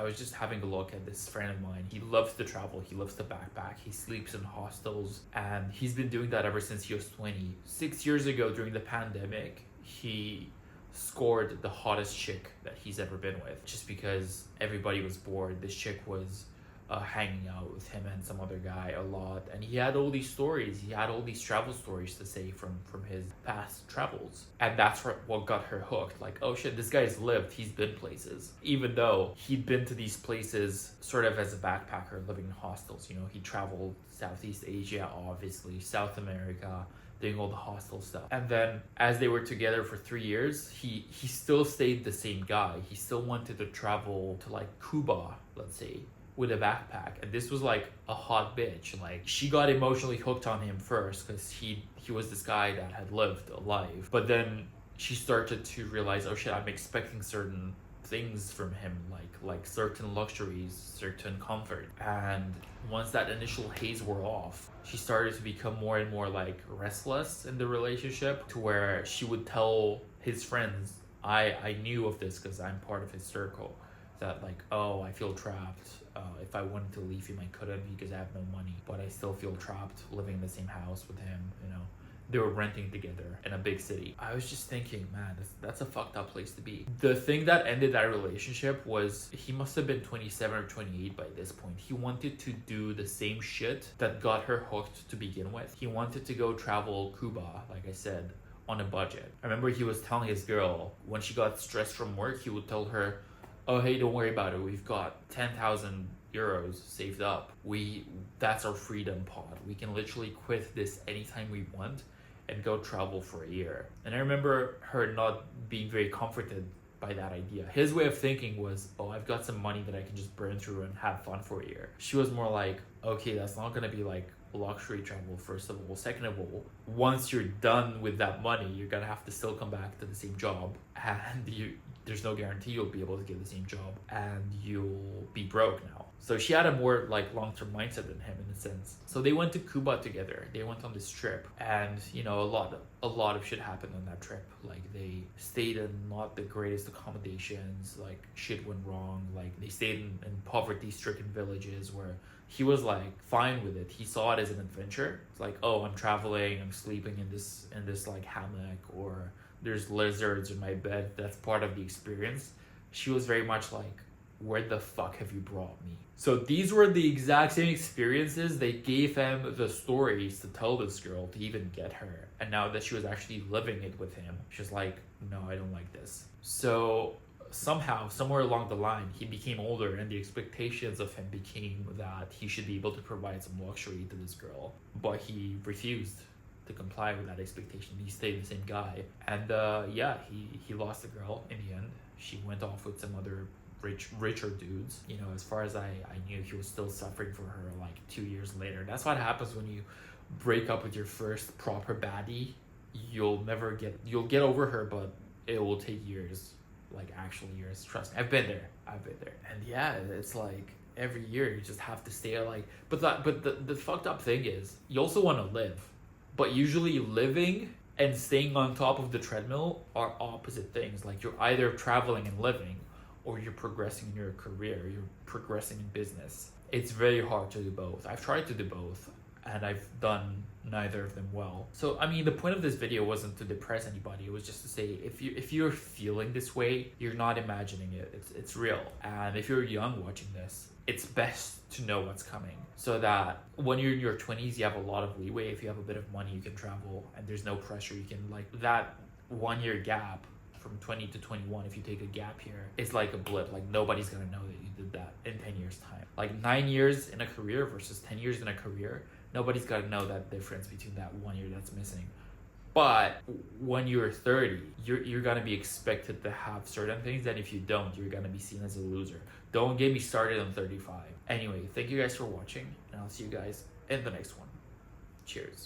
I was just having a look at this friend of mine. He loves to travel, he loves to backpack, he sleeps in hostels, and he's been doing that ever since he was 20. 6 years ago during the pandemic, he scored the hottest chick that he's ever been with just because everybody was bored. This chick was hanging out with him and some other guy a lot, and he had all these stories, he had all these travel stories to say from his past travels, and that's what got her hooked. Like, oh shit, this guy's lived, he's been places, even though he'd been to these places sort of as a backpacker living in hostels. You know, he traveled Southeast Asia, obviously South America, doing all the hostel stuff. And then as they were together for 3 years, he still stayed the same guy. He still wanted to travel to like Cuba, let's say, with a backpack. And this was like a hot bitch. Like, she got emotionally hooked on him first because he was this guy that had lived a life. But then she started to realize, oh shit, I'm expecting certain things from him, like certain luxuries, certain comfort. And once that initial haze wore off, she started to become more and more like restless in the relationship, to where she would tell his friends, I knew of this because I'm part of his circle, that like, oh, I feel trapped. If I wanted to leave him, I couldn't because I have no money, but I still feel trapped living in the same house with him, you know. They were renting together in a big city. I was just thinking, man, that's a fucked up place to be. The thing that ended that relationship was he must have been 27 or 28 by this point. He wanted to do the same shit that got her hooked to begin with. He wanted to go travel Cuba, like I said, on a budget. I remember he was telling his girl, when she got stressed from work, he would tell her, oh hey, don't worry about it, we've got 10,000 euros saved up. That's our freedom pod. We can literally quit this anytime we want and go travel for a year. And I remember her not being very comforted by that idea. His way of thinking was, oh, I've got some money that I can just burn through and have fun for a year. She was more like, okay, that's not gonna be like luxury travel, first of all. Second of all, once you're done with that money, you're gonna have to still come back to the same job, and there's no guarantee you'll be able to get the same job, and you'll be broke now. So she had a more like long-term mindset than him in a sense. So they went to Cuba together. They went on this trip, and you know, a lot of shit happened on that trip. Like, they stayed in not the greatest accommodations, like shit went wrong. Like, they stayed in poverty-stricken villages where he was like fine with it. He saw it as an adventure. It's like, oh, I'm traveling, I'm sleeping in this like hammock, or there's lizards in my bed. That's part of the experience. She was very much like, where the fuck have you brought me? So these were the exact same experiences they gave him the stories to tell this girl to even get her. And now that she was actually living it with him, she's like, no, I don't like this. So somehow, somewhere along the line, he became older, and the expectations of him became that he should be able to provide some luxury to this girl. But he refused to comply with that expectation. He stayed the same guy. And yeah, he lost the girl in the end. She went off with some other richer dudes. You know, as far as I knew, he was still suffering for her like 2 years later. That's what happens when you break up with your first proper baddie. You'll get over her, but it will take years, like actual years. Trust me, I've been there. And yeah, it's like every year you just have to stay like, but the fucked up thing is, you also want to live, but usually living and staying on top of the treadmill are opposite things. Like, you're either traveling and living, or you're progressing in your career, you're progressing in business. It's very hard to do both. I've tried to do both, and I've done neither of them well. So I mean, the point of this video wasn't to depress anybody. It was just to say, if you're feeling this way, you're not imagining it. It's real. And if you're young watching this, it's best to know what's coming, so that when you're in your 20s, you have a lot of leeway. If you have a bit of money, you can travel, and there's no pressure. You can, like, that 1 year gap from 20 to 21, if you take a gap here, it's like a blip. Like, nobody's gonna know that you did that in 10 years time. Like, 9 years in a career versus 10 years in a career, nobody's gonna know that difference between that 1 year that's missing. But when you're 30, you're gonna be expected to have certain things, and if you don't, you're gonna be seen as a loser. Don't get me started on 35. Anyway, thank you guys for watching, and I'll see you guys in the next one. Cheers.